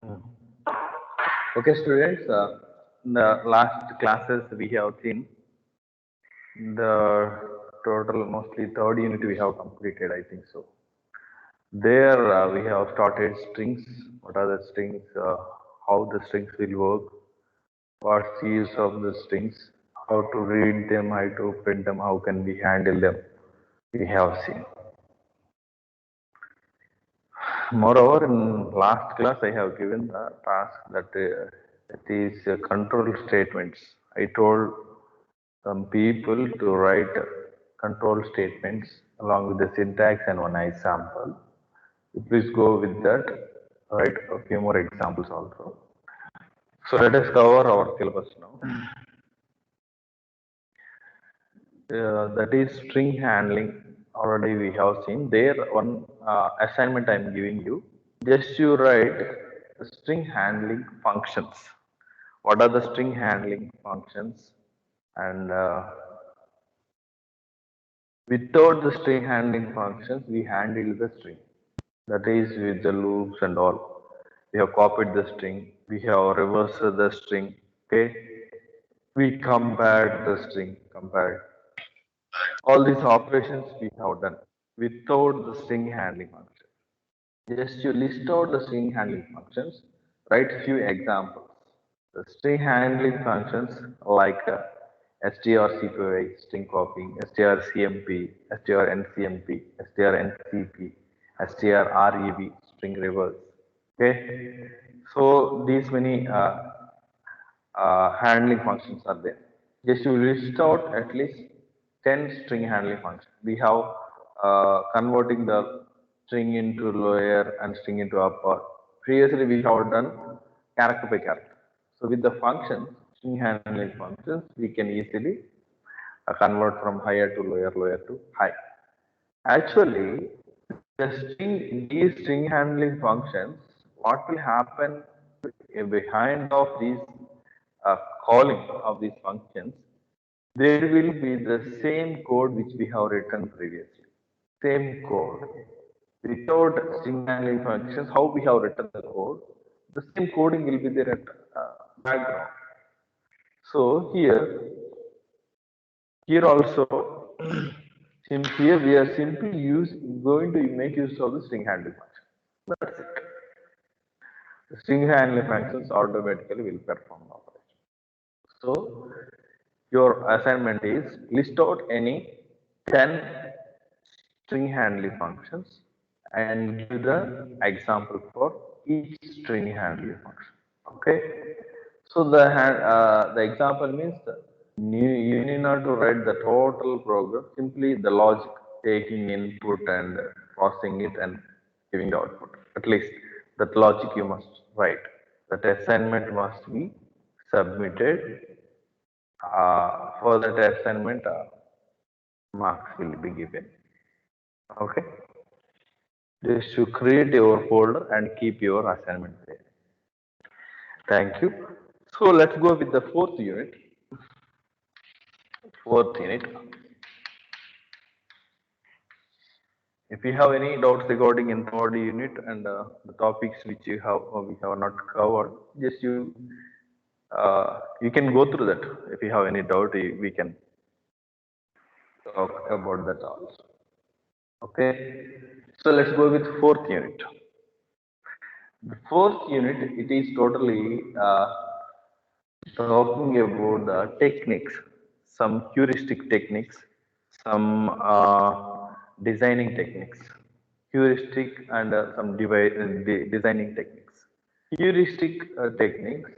Mm. Okay, students. In the last classes we have seen the total mostly third unit we have completed. I think so. There we have started strings. What are the strings? How the strings will work? What's the use of the strings? How to read them? How to print them? How can we handle them? We have seen. Moreover, in last class, I have given the task that is control statements. I told some people to write control statements along with the syntax and one example. Please go with that. Write a few more examples also. So let us cover our syllabus now. That is string handling. Already we have seen there one assignment I am giving you. Just you write string handling functions. What are the string handling functions? And without the string handling functions, we handle the string. That is with the loops and all. We have copied the string. We have reversed the string. Okay. We compared the string. Compared. All these operations we have done without the string handling function. Just you list out the string handling functions, write few examples. The string handling functions like strcpy, string copying, strcmp, strncmp, strncp, strrev, string reverse. Okay, so these many handling functions are there. Just you list out at least 10 string handling functions. We have converting the string into lower and string into upper. Previously, we have done character by character. So with the functions, string handling functions, we can easily convert from higher to lower, lower to high. Actually, these string handling functions, what will happen behind of these calling of these functions, there will be the same code which we have written previously. Same code. Without string handling functions, how we have written the code, the same coding will be there at background. So here also, here we are simply going to make use of the string handling function. That's it. The string handling functions automatically will perform the operation. So your assignment is list out any 10 string handling functions and give the example for each string handling function. Okay. So the example means you need not to write the total program, simply the logic, taking input and processing it and giving the output. At least that logic you must write. That assignment must be submitted. For that assignment, marks will be given. Okay. Just to create your folder and keep your assignment there. Thank you. So let's go with the fourth unit. Fourth unit. If you have any doubts regarding in third unit and the topics which we have not covered, just you can go through that. If you have any doubt, we can talk about that also. Okay. So let's go with fourth unit. The fourth unit, it is totally talking about the techniques, some heuristic techniques, some designing techniques, heuristic and some designing techniques. Heuristic techniques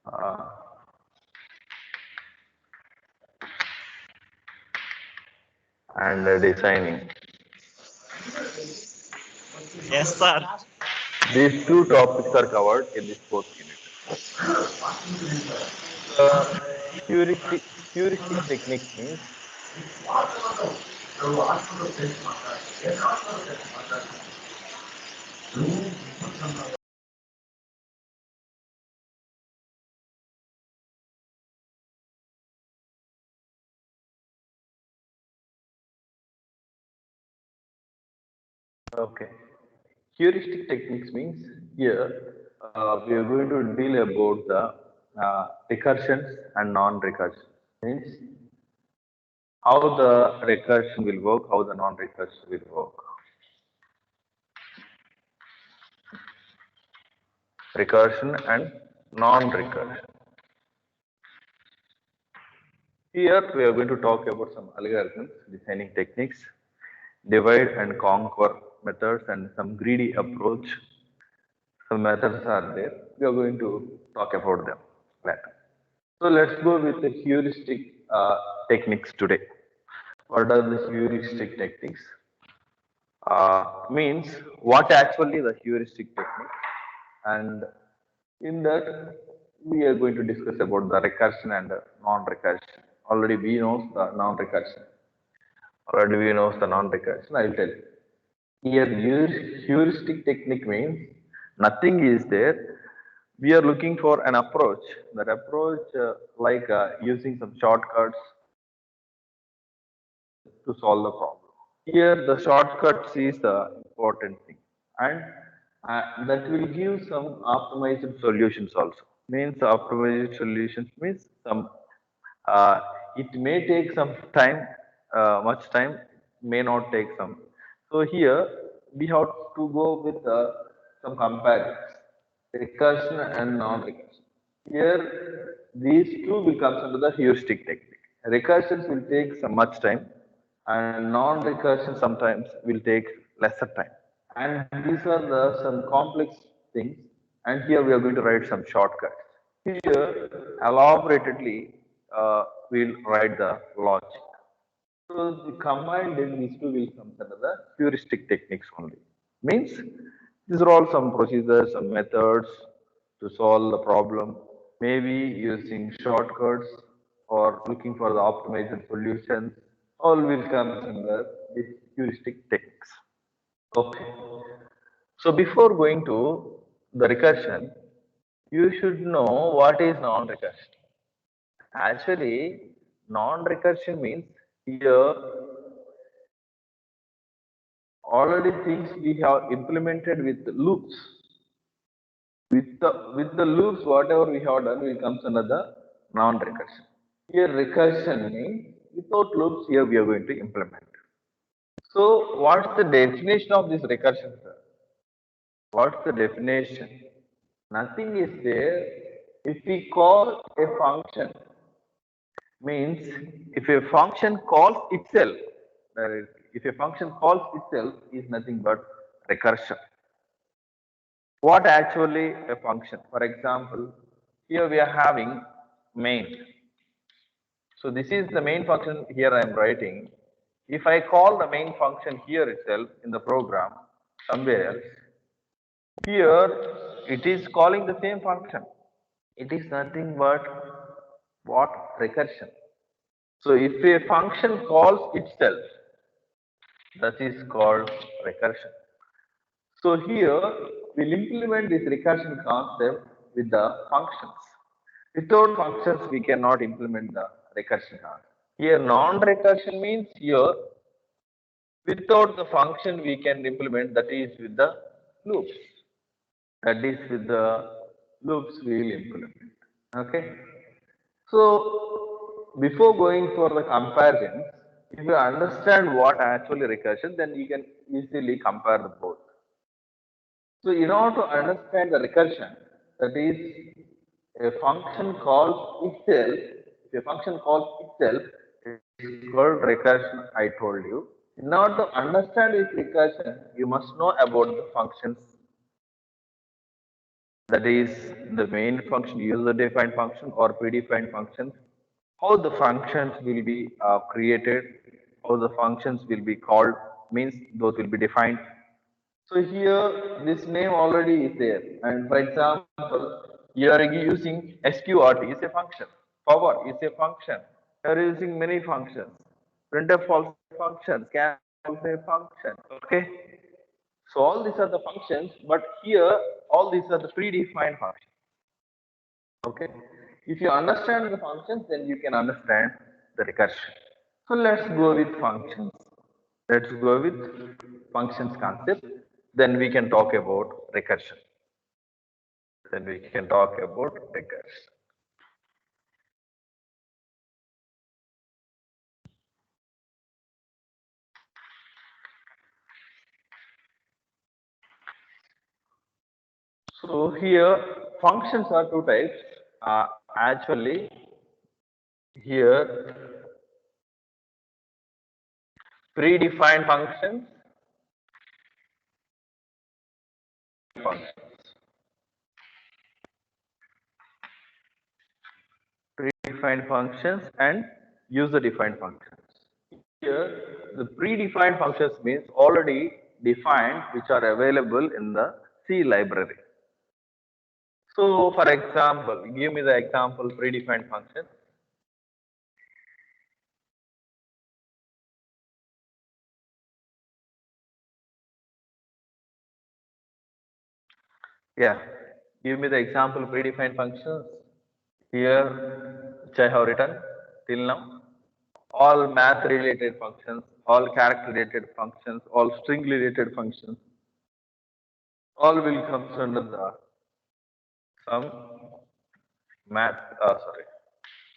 uh, and designing. Yes, sir. These two topics are covered in this fourth unit. The heuristic techniques means okay. Heuristic techniques means here we are going to deal about the recursions and non-recursion. Means how the recursion will work, how the non-recursion will work. Recursion and non-recursion. Here we are going to talk about some algorithms, designing techniques, divide and conquer methods, and some greedy approach. Some methods are there. We are going to talk about them later. So let's go with the heuristic techniques today. What are the heuristic techniques? Means what actually the heuristic technique, and in that we are going to discuss about the recursion and the non-recursion. Already we know the non-recursion. Already we know the non-recursion. I'll tell you. Here, heuristic technique means nothing is there. We are looking for an approach. That approach, like using some shortcuts to solve the problem. Here, the shortcuts is the important thing, and that will give some optimized solutions also. Means optimized solutions means some. Uh, it may take some time, much time, may not take some. So here we have to go with some comparisons, recursion and non-recursion. Here, these two will come under the heuristic technique. Recursions will take some much time, and non-recursion sometimes will take lesser time. And these are the some complex things. And here we are going to write some shortcuts. Here, elaboratedly, we'll write the logic. So the combined in these two will come under the heuristic techniques only. Means these are all some procedures, some methods to solve the problem. Maybe using shortcuts or looking for the optimized solutions. All will come under these heuristic techniques. Okay. So before going to the recursion, you should know what is non-recursion. Actually, non-recursion means here already things we have implemented with loops. With the loops, whatever we have done will comes under the non-recursion. Here recursion means without loops here we are going to implement. So what's the definition of this recursion, sir? What's the definition? Nothing is there. If we call a function, means if a function calls itself, if a function calls itself is nothing but recursion. What actually a function? For example, here we are having main. So this is the main function here I am writing. If I call the main function here itself in the program somewhere else, here it is calling the same function. It is nothing but what? Recursion. So if a function calls itself, that is called recursion. So here we'll implement this recursion concept with the functions. Without functions, we cannot implement the recursion concept. Here non-recursion means here without the function we can implement, that is with the loops. That is with the loops we will implement. Okay. So before going for the comparison, if you understand what actually recursion, then you can easily compare the both. So in order to understand the recursion, that is a function calls itself, if a function calls itself, it is called recursion, I told you. In order to understand its recursion, you must know about the functions. That is the main function, user-defined function or predefined functions. How the functions will be created, how the functions will be called, means those will be defined. So here this name already is there, and for example, you are using sqrt is a function, power is a function. You are using many functions. Printf also a function, scan also a function. Okay, so all these are the functions, but here all these are the predefined functions. Okay, if you understand the functions, then you can understand the recursion. So let's go with functions. Let's go with functions concept. Then we can talk about recursion. Then we can talk about recursion. So here functions are two types. Actually, here predefined functions, functions, predefined functions and user defined functions. Here, the predefined functions means already defined, which are available in the C library. So, for example, give me the example predefined function. Yeah, give me the example predefined functions. Here, which I have written till now. All math related functions, all character related functions, all string related functions, all will come under the some math, sorry,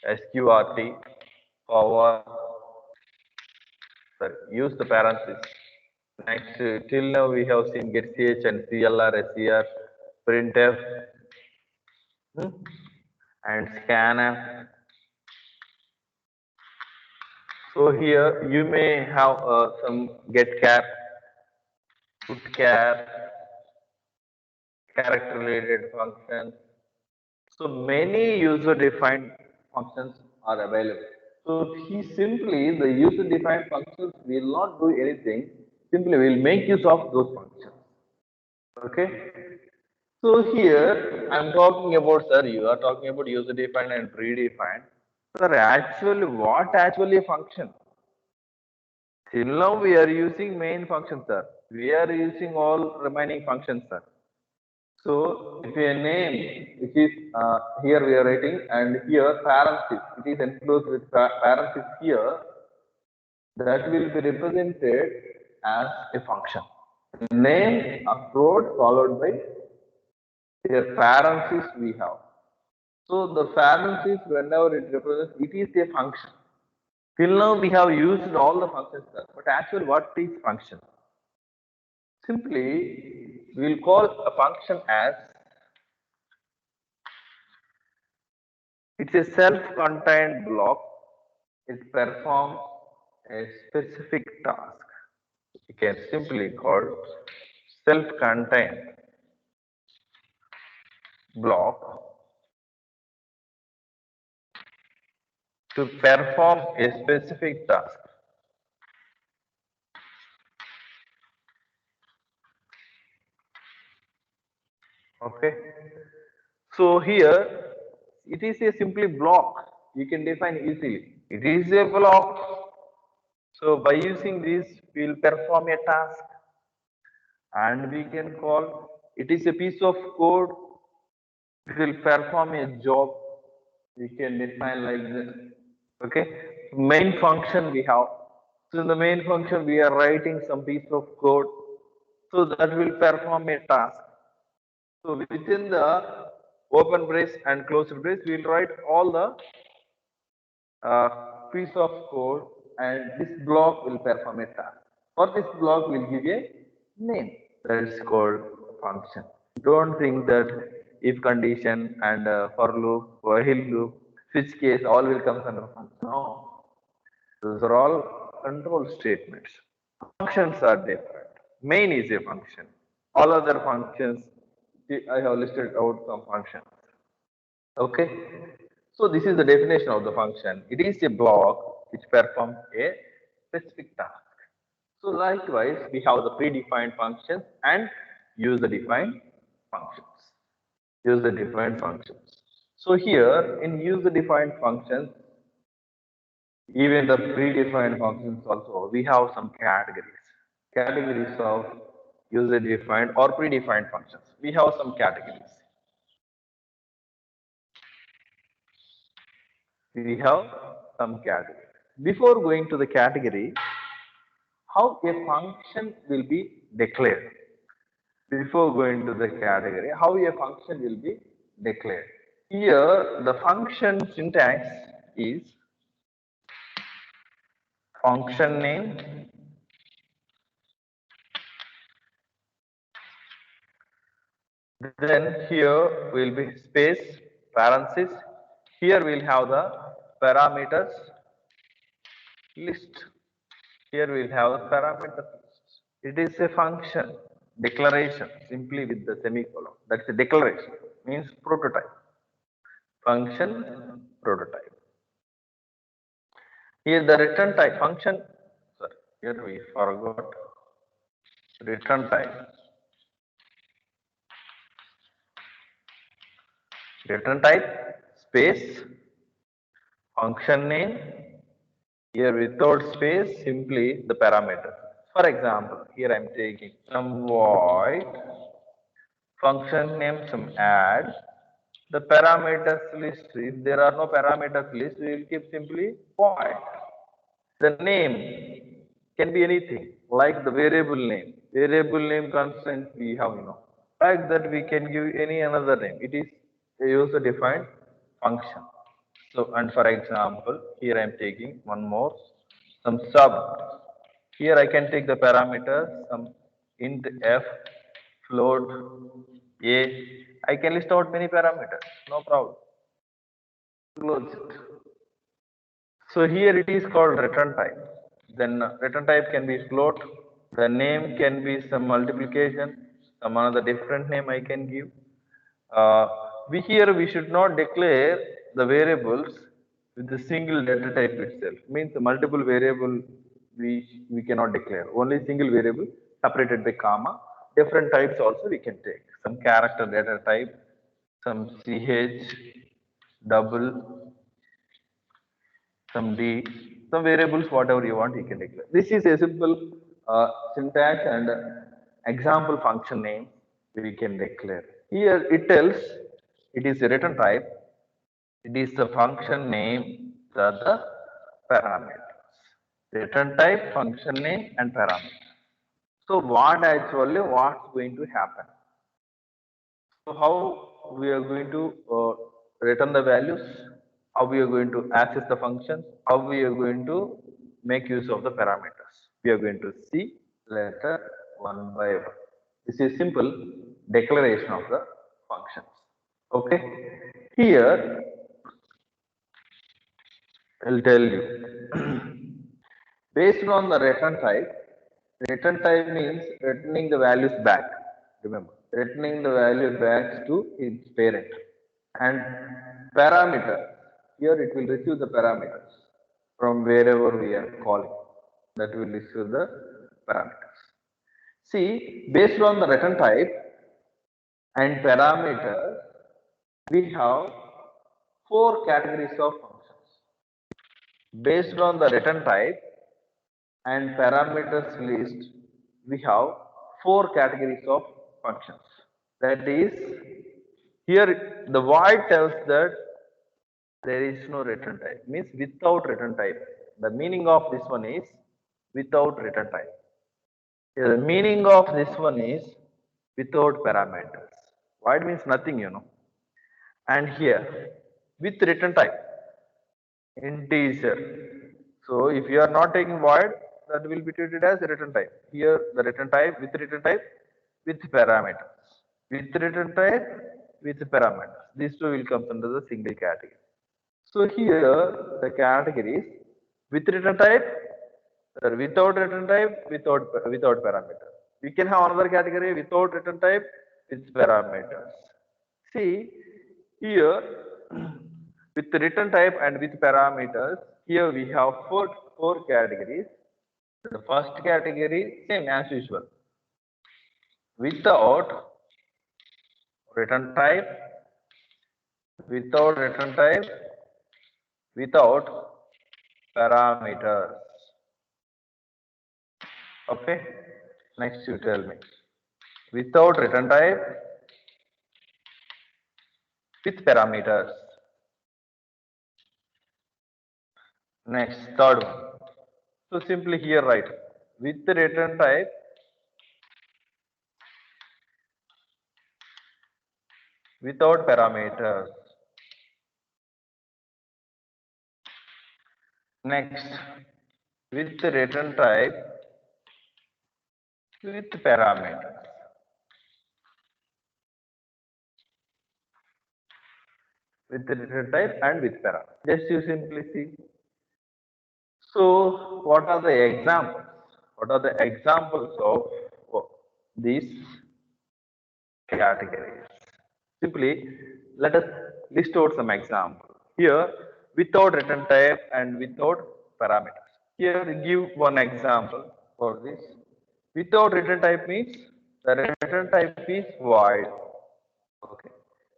sqrt, power, sorry, use the parentheses. Next, till now we have seen get ch and clr, ser, printf, and scanf. So here you may have some get char, put char, character related functions. So many user defined functions are available. So he simply, the user defined functions will not do anything, simply will make use of those functions. Okay. So here I'm talking about, sir, you are talking about user defined and predefined. Sir, actually, what actually a function? Till now we are using main function, sir. We are using all remaining functions, sir. So if a name, which is here we are writing, and here parenthesis, it is enclosed with parenthesis here, that will be represented as a function. Name approach followed by a parenthesis we have. So the parenthesis, whenever it represents, it is a function. Till now we have used all the functions, sir. But actually, what is function? Simply, we'll call a function as it's a self-contained block. It performs a specific task. You can simply call self-contained block to perform a specific task. Okay. So here it is a simply block. You can define easily. It is a block. So by using this, we will perform a task, and we can call it is a piece of code. It will perform a job. We can define like this. Okay. Main function we have. So in the main function, we are writing some piece of code. So that will perform a task. So within the open brace and closed brace, we will write all the piece of code, and this block will perform a task. For this block, we'll give a name. That is called function. Don't think that if condition and for loop, while loop, switch case, all will come under function. No, those are all control statements. Functions are different. Main is a function. All other functions, I have listed out some functions. Okay. So this is the definition of the function. It is a block which performs a specific task. So likewise, we have the predefined functions and user-defined functions. User-defined functions. So here in user-defined functions, even the predefined functions also, we have some categories. Categories of user-defined or predefined functions. We have some categories. We have some category. Before going to the category, how a function will be declared. before going to the category, how a function will be declared. Here, the function syntax is function name, then here will be space, parenthesis. Here we'll have the parameters list. Here we'll have the parameter list. It is a function declaration simply with the semicolon. That's a declaration, means prototype. Function prototype. Here the return type function, sorry, here we forgot return type. Return type space function name. Here without space simply the parameter. For example, here I am taking some void function name, some add the parameters list. If there are no parameters list, we will keep simply void. The name can be anything, like the variable name. Variable name constraint we have, Like that we can give any another name. It is a user defined function. So, and for example, here I am taking one more, some sub. Here I can take the parameters, some int f, float, a. I can list out many parameters, no problem. Close it. So here it is called return type. Then return type can be float. The name can be some multiplication, some another different name I can give. We should not declare the variables with the single data type itself. Means multiple variable we cannot declare. Only single variable separated by comma. Different types also we can take. Some character data type, some ch, double, some d, some variables, whatever you want, you can declare. This is a simple syntax and example function name we can declare. Here it tells it is a return type, it is the function name, the parameters. Return type, function name, and parameters. So what's going to happen? So how we are going to return the values, how we are going to access the functions, how we are going to make use of the parameters. We are going to see later one by one. This is simple declaration of the functions. Okay. Here I'll tell you. Based on the return type means returning the values back. Remember, returning the value back to its parent. And parameter, here it will receive the parameters from wherever we are calling. That will receive the parameters. See, based on the return type and parameter, we have four categories of functions. Based on the return type and parameters list, we have four categories of functions. That is, here the void tells that there is no return type, means without return type. The meaning of this one is without return type. Here, the meaning of this one is without parameters. Void means nothing, And here, with return type, integer. So if you are not taking void, that will be treated as a return type. Here the return type with parameters. With return type with parameters. These two will come under the single category. So here the categories with return type, without return type, without parameters. We can have another category without return type with parameters. See here with return type and with parameters, here we have four categories. The first category, same as usual. Without return type, without return type, without parameters. Okay. Next you tell me. Without return type, with parameters. Next, third one. So simply here write with return type without parameters. Next, with return type with parameters. With the return type and with parameters. Just you simply see. So, what are the examples? What are the examples of these categories? Simply, let us list out some examples. Here, without return type and without parameters. Here, give one example for this. Without return type means the return type is void. Okay.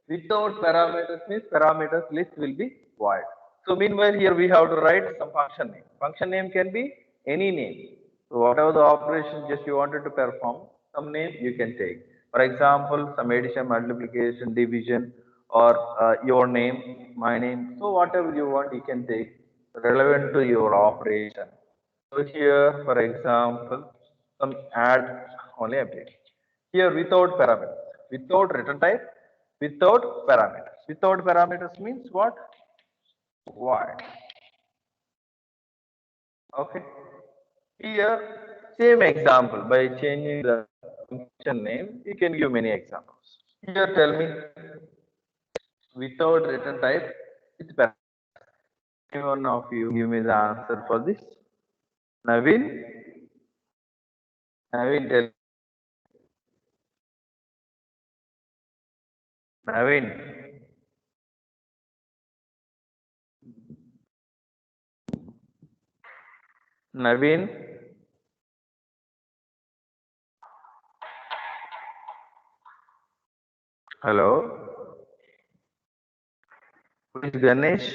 Without parameters means parameters list will be void. So meanwhile here we have to write some function name. Function name can be any name. So whatever the operation just you wanted to perform, some name you can take. For example, some addition, multiplication, division, or your name, my name. So whatever you want, you can take relevant to your operation. So here, for example, some add only update. Here without parameters, without return type, without parameters. Without parameters means what? Void. Okay. Here, same example by changing the function name, you can give many examples. Here, tell me without return type, it's parameters. Any one of you give me the answer for this. Naveen, Naveen, tell Naveen. Naveen, hello. Who is Ganesh?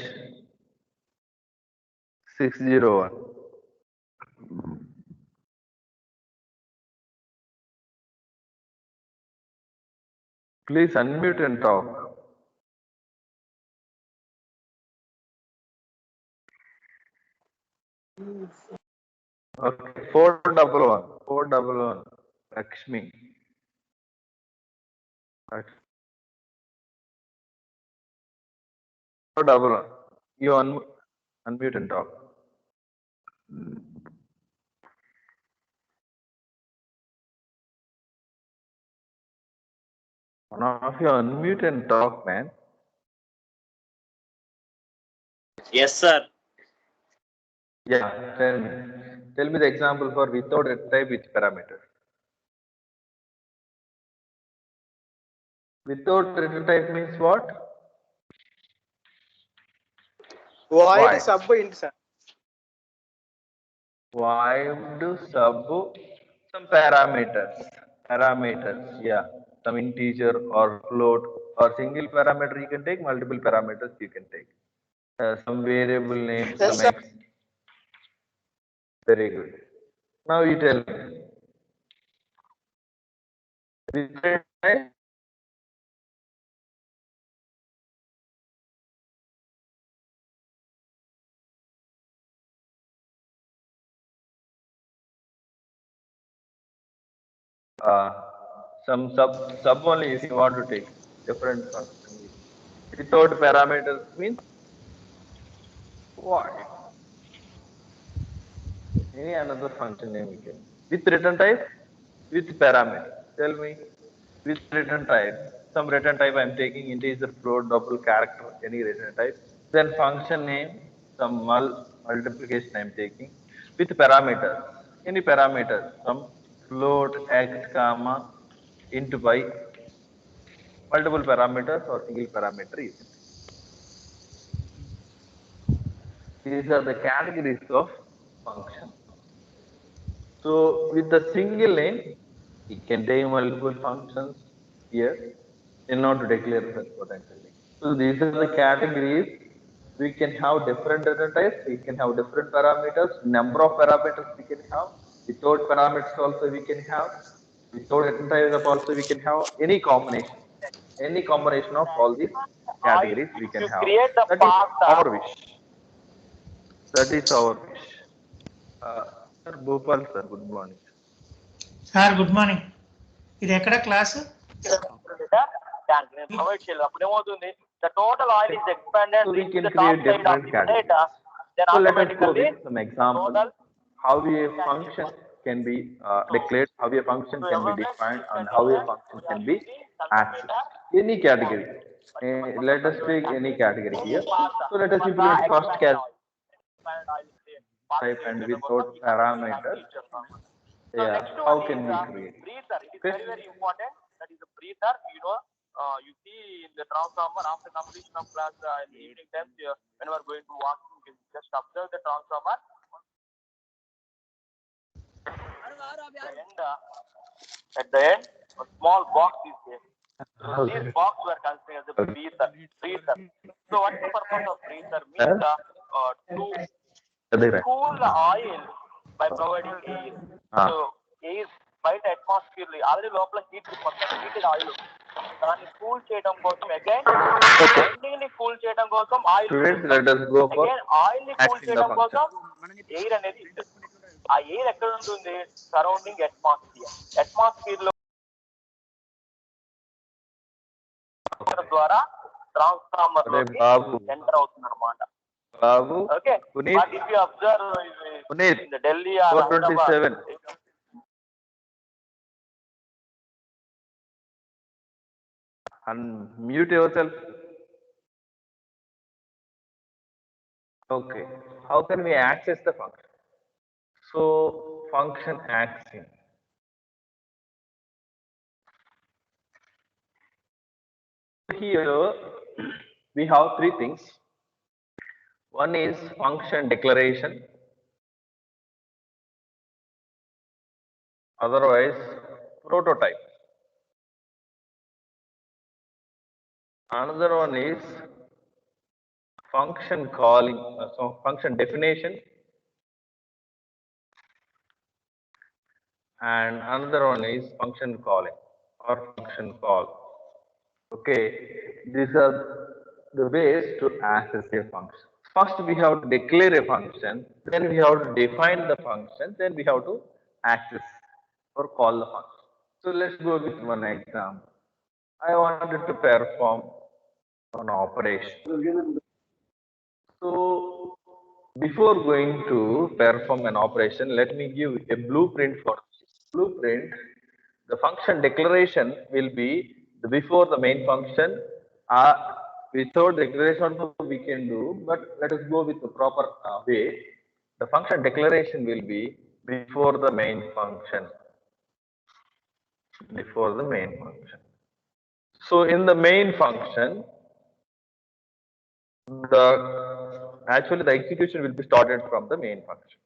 601. Please unmute and talk. Okay, 411. 411. Lakshmi. 411. You unmute and talk. One of you unmute and talk, man. Yes, sir. Yeah, tell me. Tell me the example for without a type with parameter. Without return type means what? Void sub int, sir. Void sub some parameters. Parameters, yeah. Some integer or float or single parameter you can take, multiple parameters you can take. Some variable name, Yes, some sir. x. Very good. Now you tell me. Without type, uh, some sub only if you want to take different function. Without parameters means what? Any another function name you can. With return type, with parameter. Tell me, with return type, some return type I am taking integer, float, double, character, any return type. Then function name, some multiplication I am taking. With parameters, any parameters, some float, x, comma, int by, multiple parameters or single parameter you can take. These are the categories of function. So with the single name, it can take multiple functions here in order to declare such potentially. So these are the categories. We can have different data types. We can have different parameters. Number of parameters we can have. Without parameters also we can have. Without data types also we can have any combination. Any combination of all these categories we can have. That is our wish. That is our wish. Sir Bhopal sir, good morning. Sir good morning ఇది ఎక్కడ class tank నేను provide చేయలేదు అప్పుడు ఏమవుతుంది the total oil is expanded So we into can the top create side of different the categories. data, then So let us go automatically with some examples. total How a function can be declared, how a function can be defined, and how a function can be accessed. Any category. Let us take any category here. So let us implement first category type and without parameters. So Yeah, next how one can is we create? breather. It is Okay. very, very important. That is a breather. You see in the transformer after completion of class in the evening times, when we are going to walk, you can just observe the transformer. At the end, a small box is there. This box we are considering as a breather. So what is the purpose of breather? Means to cool the oil by providing air. So air బయట atmosphere already లోపల heat మొత్తం heated oil దాన్ని cool చేయడం కోసం again binding ని cool చేయడం కోసం oil Students, let us go for again oil ని కూల్ accessing the చేయడం function. కోసం ఎయిర్ అనేది ఉంటుంది. ఆ ఎయిర్ ఎక్కడ ఉంటుంది? సరౌండింగ్ అట్మాస్ఫియర్ లో ద్వారా ట్రాన్స్ఫార్మర్ లో ఎంటర్ అవుతుంది అనమాట. Babu, Okay, Puneet, but if you observe Puneet, in the Delhi or 427. Unmute yourself. Okay. How can we access the function? So, function accessing. Here we have three things. One is function declaration, otherwise prototype. Another one is function calling, so function definition, and another one is function calling or function call. Okay, these are the ways to access a function. First, we have to declare a function, then we have to define the function, then we have to access or call the function. So let's go with one example. I wanted to perform an operation. So before going to perform an operation, let me give a blueprint for this. Blueprint. The function declaration will be before the main function. Without declaration also we can do, but let us go with the proper way. The function declaration will be before the main function. Before the main function. So in the main function, actually the execution will be started from the main function.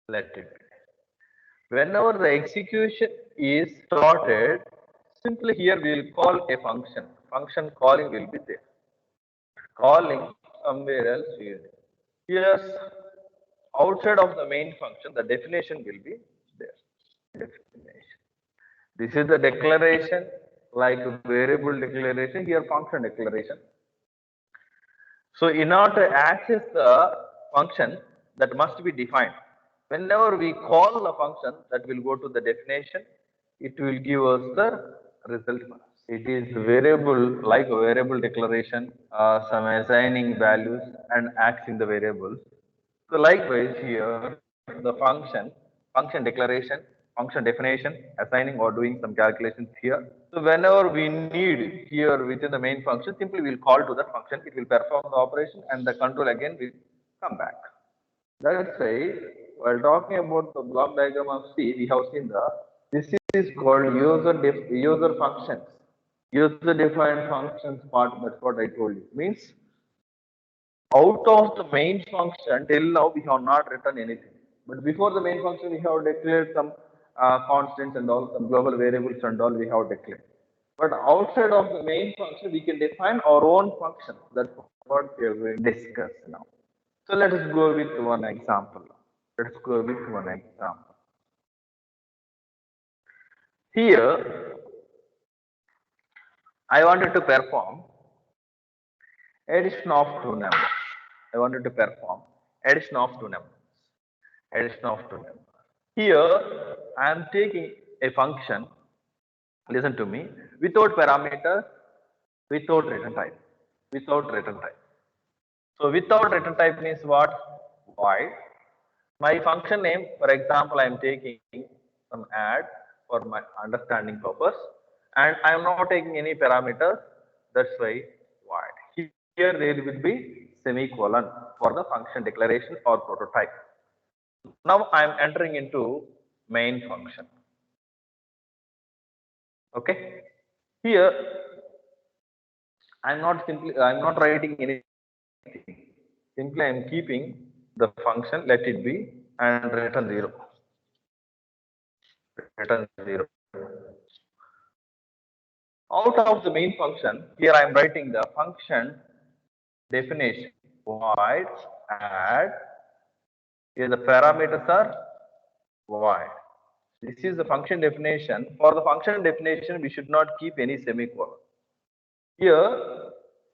Let it be. Whenever the execution is started, simply here we will call a function. Function calling will be there. Calling somewhere else here. Yes, outside of the main function, the definition will be there. Definition. This is the declaration, like variable declaration, here function declaration. So in order to access the function, that must be defined. Whenever we call the function, that will go to the definition, it will give us the result. It is variable, like a variable declaration, some assigning values and accessing the variables. So likewise here, the function declaration, function definition, assigning or doing some calculations here. So whenever we need here within the main function, simply we'll call to that function, it will perform the operation and the control again will come back. That's why while talking about the block diagram of C, we have seen this is called user functions. User defined functions part, that's what I told you. Means out of the main function, till now we have not written anything. But before the main function, we have declared some constants and all, some global variables and all we have declared. But outside of the main function, we can define our own function. That's what we are going to discuss now. So let us go with one example. Let's go with one example. Here, I wanted to perform addition of two numbers. I wanted to perform addition of two numbers. Addition of two numbers. Here, I am taking a function, listen to me, without parameters without return type. Without return type. So without return type means what? Void. My function name, for example, I am taking some add for my understanding purpose, and I am not taking any parameters. That's why void. Here there will be semicolon for the function declaration or prototype. Now I am entering into main function. Okay. Here I'm not writing anything. Simply I am keeping the function, let it be, and return 0. Return 0. Out of the main function, here I am writing the function definition. Void add. Here the parameters are void. This is the function definition. For the function definition, we should not keep any semicolon. Here,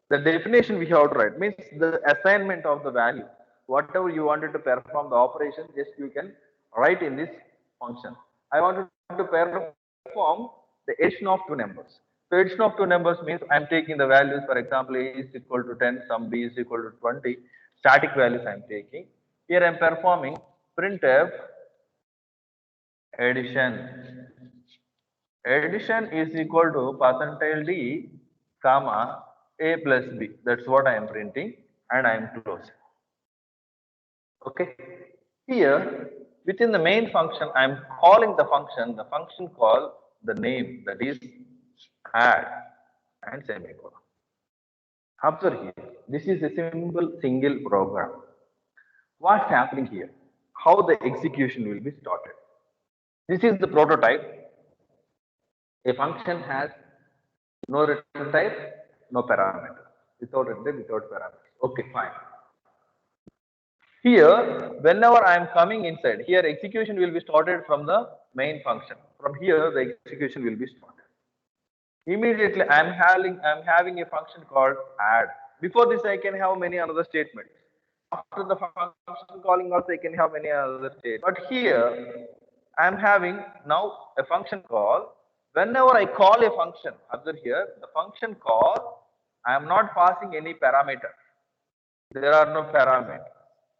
the definition we have to write means the assignment of the value. Whatever you wanted to perform the operation, just you can write in this function. I wanted to perform the addition of two numbers. So addition of two numbers means I am taking the values, for example, a is equal to 10, some b is equal to 20. Static values I am taking. Here I am performing printf addition. Addition is equal to percentile d comma a plus b. That's what I am printing, and I am closing. Okay. Here within the main function, I am calling the function call the name, that is add and semicolon. Observe here, this is a simple single program. What's happening here? How the execution will be started. This is the prototype. A function has no return type, no parameter. Without return type, without parameters. Okay, fine. Here, whenever I am coming inside, here execution will be started from the main function. From here, the execution will be started. Immediately, I am having a function called add. Before this, I can have many other statements. After the function calling also, I can have many other statements. But here, I am having now a function call. Whenever I call a function, observe here, the function call, I am not passing any parameter. There are no parameters.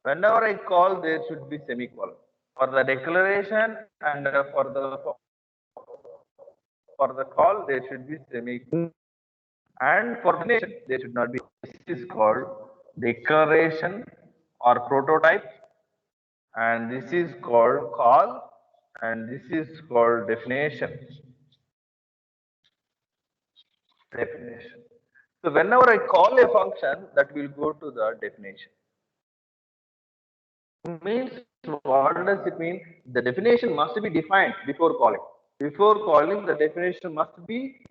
Whenever I call, there should be semicolon. For the declaration and for the call, there should be semicolon. And for the nation, there should not be. This is called declaration or prototype, and this is called call, and this is called definition. Definition. So whenever I call a function, that will go to the definition. Means what does it mean? The definition must be defined before calling. Before calling, the definition must be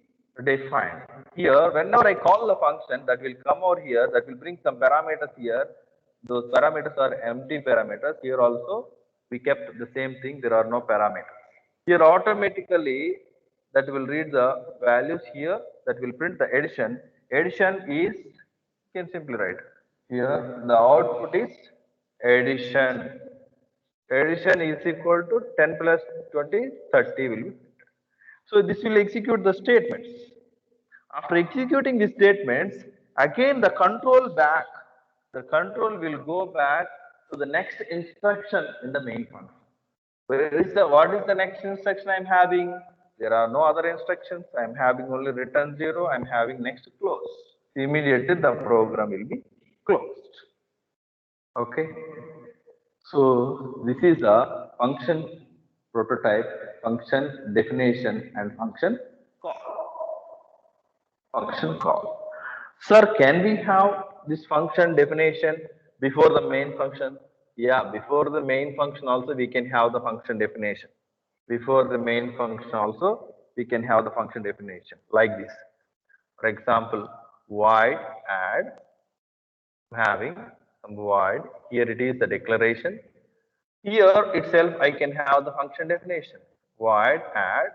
defined. Here, whenever I call the function, that will come over here, that will bring some parameters here. Those parameters are empty parameters. Here also, we kept the same thing. There are no parameters. Here automatically, that will read the values here. That will print the addition. Addition is, you can simply write here. The output is addition. Addition is equal to 10 plus 20, 30 will be printed. So this will execute the statements. After executing the statements, again the control will go back to the next instruction in the main function. What is the next instruction I am having? There are no other instructions. I am having only return 0. I am having next close. Immediately the program will be closed. Okay. So this is a function prototype, function definition, and function call. Function call. Sir, can we have this function definition before the main function? Yeah, before the main function also we can have the function definition. Before the main function also we can have the function definition like this. For example, void add, having some void. Here it is the declaration. Here itself I can have the function definition. Void add,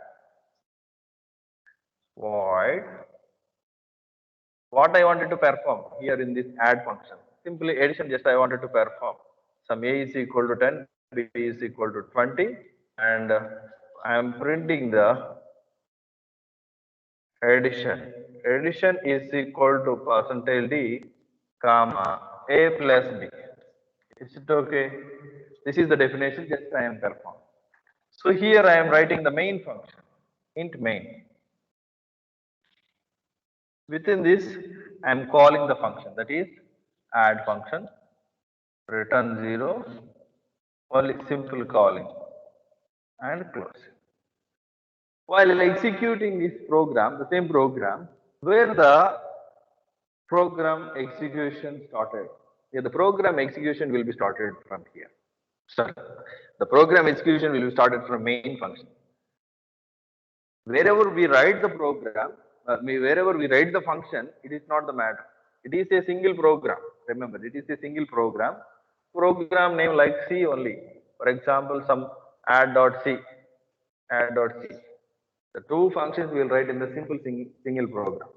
void. What I wanted to perform here in this add function. Simply addition, just I wanted to perform. Some a is equal to 10, b is equal to 20, and I am printing the addition. addition is equal to percentage D, comma, A plus B. Is it okay? This is the definition just I am performing. So here I am writing the main function, int main. Within this, I am calling the function, that is add function, return 0, only simple calling and close. While executing this program, the same program, where the program execution started. Yeah, the program execution will be started from here. The program execution will be started from main function. Wherever we write the program, wherever we write the function, it is not the matter. It is a single program. Remember, it is a single program. Program name like C only. For example, some add.c, add.c. The two functions we will write in the simple single program.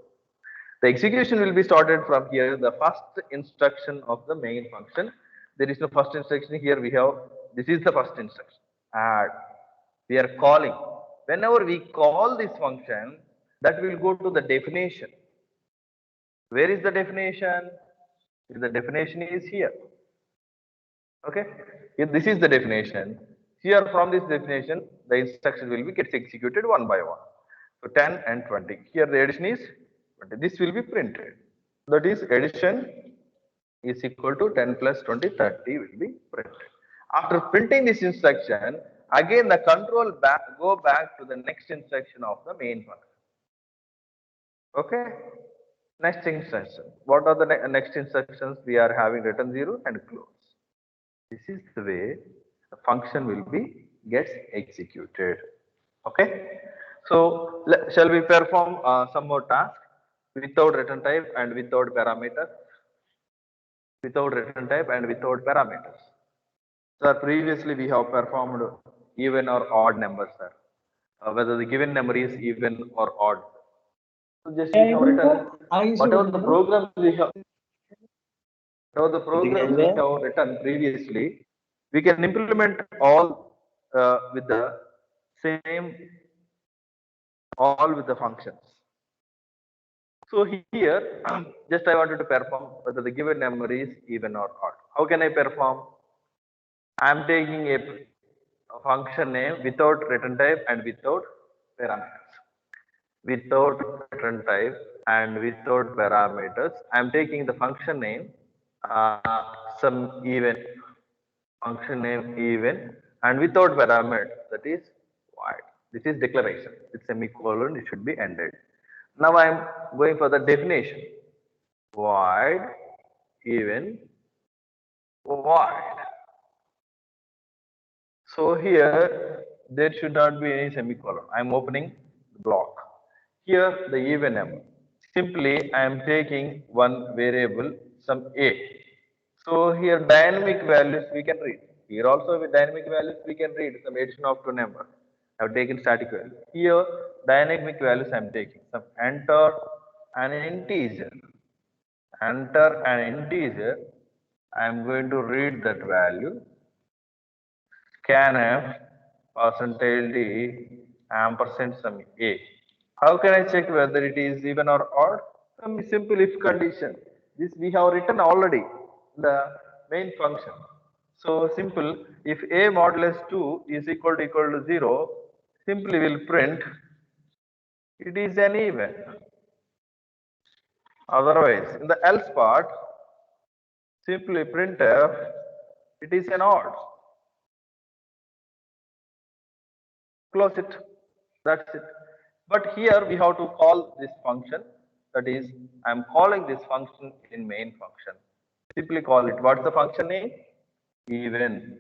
The execution will be started from here, the first instruction of the main function. There is no first instruction here. We have, this is the first instruction, add. We are calling. Whenever we call this function, that will go to the definition. Where is the definition? The definition is here. Okay, if this is the definition. Here from this definition, the instruction will be gets executed one by one. So 10 and 20. Here the addition is 20. This will be printed. That is addition is equal to 10 plus 20, 30 will be printed. After printing this instruction, again the control go back to the next instruction of the main function. Okay. Next instruction. What are the next instructions? We are having return 0 and close. This is the way the function will be gets executed. Okay. So shall we perform some more tasks without return type and without parameters? Without return type and without parameters. Sir, previously we have performed even or odd numbers, sir. Whether the given number is even or odd. So just we have written whatever the programs we have. Whatever the programs we have written previously, we can implement all with the same, all with the functions. So here, just I wanted to perform whether the given number is even or odd. How can I perform? I am taking a function name without return type and without parameters. Without return type and without parameters, I am taking the function name some even, function name even, and without parameter, that is void. This is declaration. It's semicolon, it should be ended. Now I am going for the definition. Void, even, void. So here there should not be any semicolon. I am opening the block. Here the even number. Simply I am taking one variable, some a. So here dynamic values we can read. Here also with dynamic values we can read some addition of two numbers. I have taken static value. Here dynamic values I am taking. Some enter an integer. Enter an integer. I am going to read that value. Scanf percentage D ampersand some a. How can I check whether it is even or odd? Some simple if condition. This we have written already the main function. So simple, if a modulus 2 is equal to 0, simply will print it is an even. Otherwise, in the else part, simply printf it is an odd. Close it. That's it. But here we have to call this function. That is, I am calling this function in main function. Simply call it. What's the function name? Even.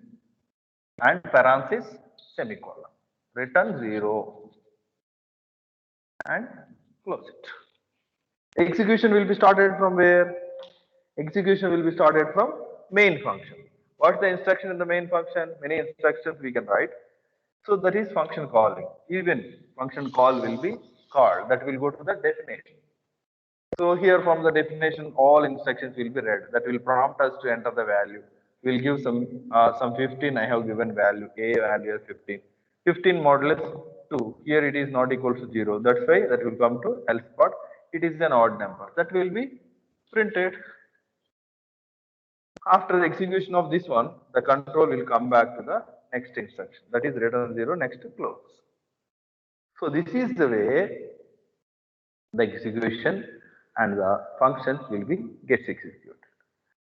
And parenthesis semicolon. Return 0. And close it. Execution will be started from where? Execution will be started from main function. What's the instruction in the main function? Many instructions we can write. So that is function calling. Even function call will be called. That will go to the definition. So here from the definition, all instructions will be read. That will prompt us to enter the value. We'll give some 15. I have given value a value is 15. 15 modulus 2. Here it is not equal to 0. That's why that will come to else part. it is an odd number. That will be printed. After the execution of this one, the control will come back to the next instruction. That is return 0, next close. So this is the way the execution and the functions will be gets executed.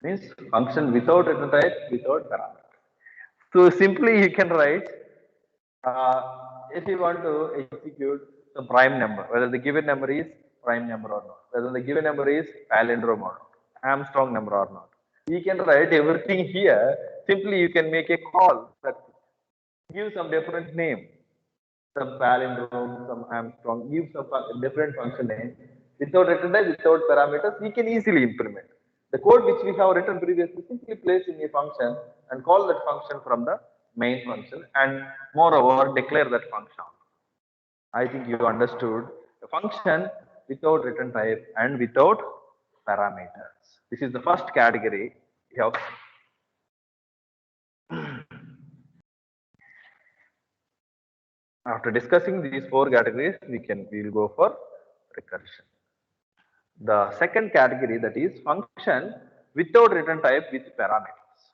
Means function without return type, without parameter. So simply you can write if you want to execute the prime number, whether the given number is prime number or not, whether the given number is palindrome or not, Armstrong number or not. You can write everything here. Simply you can make a call that give some different name, some palindrome, some Armstrong, give some different function name. Without return type, without parameters, we can easily implement. The code which we have written previously simply place in a function and call that function from the main function and moreover declare that function. I think you understood the function without return type and without parameters. This is the first category we have. After discussing these 4 categories, we will go for recursion. The second category, that is function without return type with parameters.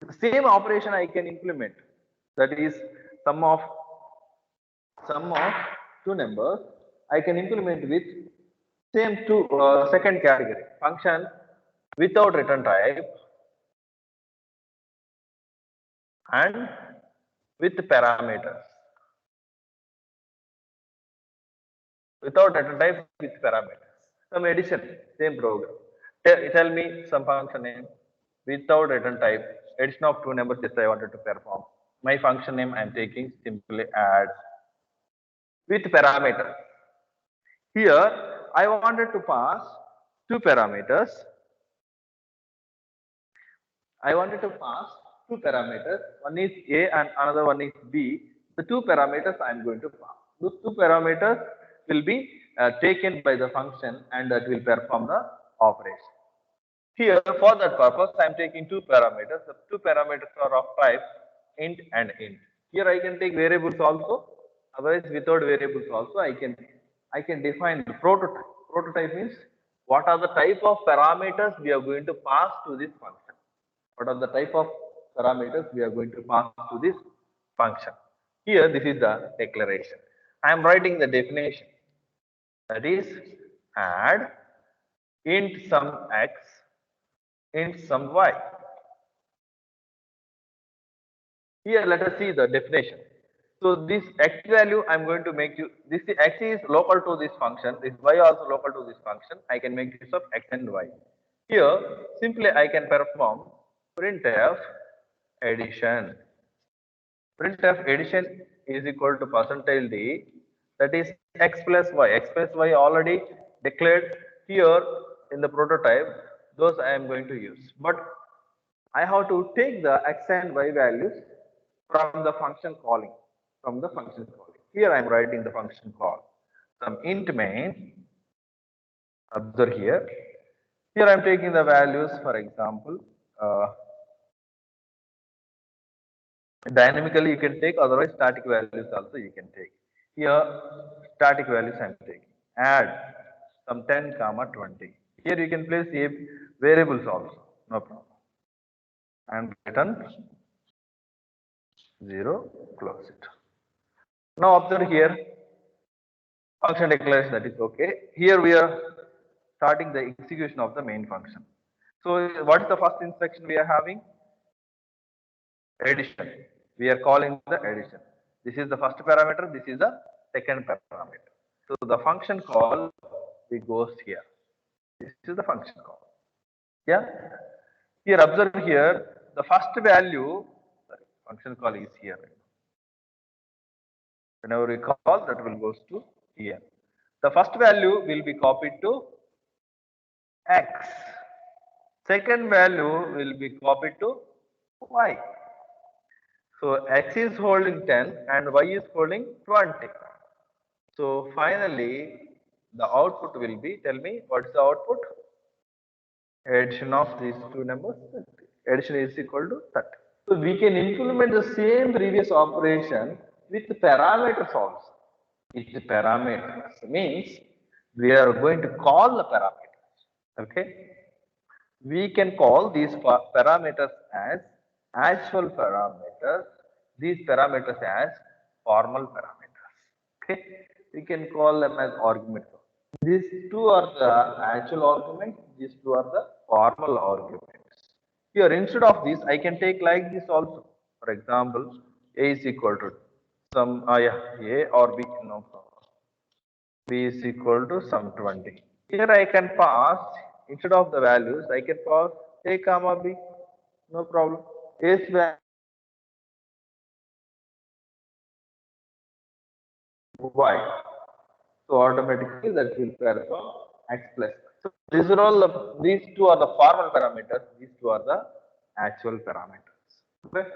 The same operation I can implement, that is sum of 2 numbers, I can implement with same second category, function without return type and with parameters. Without return type with parameters. Some addition, same program. Tell me some function name without return type, addition of 2 numbers just I wanted to perform. My function name I am taking simply add with parameter. Here I wanted to pass 2 parameters. I wanted to pass 2 parameters. One is A and another one is B. The 2 parameters I am going to pass. Those 2 parameters will be taken by the function and that will perform the operation. Here for that purpose I am taking 2 parameters. The 2 parameters are of type int and int. Here I can take variables also. Otherwise without variables also I can define the prototype. Prototype means what are the type of parameters we are going to pass to this function. What are the type of parameters we are going to pass to this function. Here this is the declaration. I am writing the definition. That is add int sum x, int sum y. Here let us see the definition. So this x value I am going to make this x is local to this function, this y also local to this function. I can make use of x and y. Here simply I can perform printf addition. Printf addition is equal to %d, that is x plus y. X plus y already declared here in the prototype, those I am going to use. But I have to take the x and y values from the function calling. Here I am writing the function call. Some int main, observe here. Here I am taking the values, for example, dynamically you can take, otherwise static values also you can take. Here static values I am taking. Add some 10, 20. Here you can place a variables also, no problem. And return 0, close it. Now observe here, function declares that is okay. Here we are starting the execution of the main function. So what is the first instruction we are having? Addition. We are calling the addition. This is the first parameter, this is the second parameter. So the function call it goes here. This is the function call. Yeah. Here observe here the first value, function call is here. Whenever we call, that will goes to here. The first value will be copied to x. Second value will be copied to y. So x is holding 10 and y is holding 20. So finally the output will be, tell me what is the output? Addition of these 2 numbers, 30. Addition is equal to 30. So we can implement the same previous operation with parameters also. With parameters means we are going to call the parameters. Okay. We can call these parameters as actual parameters, these parameters as formal parameters. Okay, we can call them as arguments. These two are the actual arguments, these two are the formal arguments. Here, instead of this, I can take like this also. For example, a is equal to some a or b, no problem. B is equal to some 20. Here I can pass, instead of the values, I can pass A comma B, no problem. A's value Y. So automatically that will perform X plus. So these are all these two are the formal parameters, these two are the actual parameters. Okay.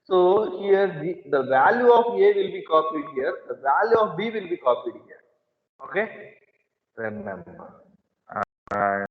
So here the value of A will be copied here, the value of B will be copied here. Okay. Remember.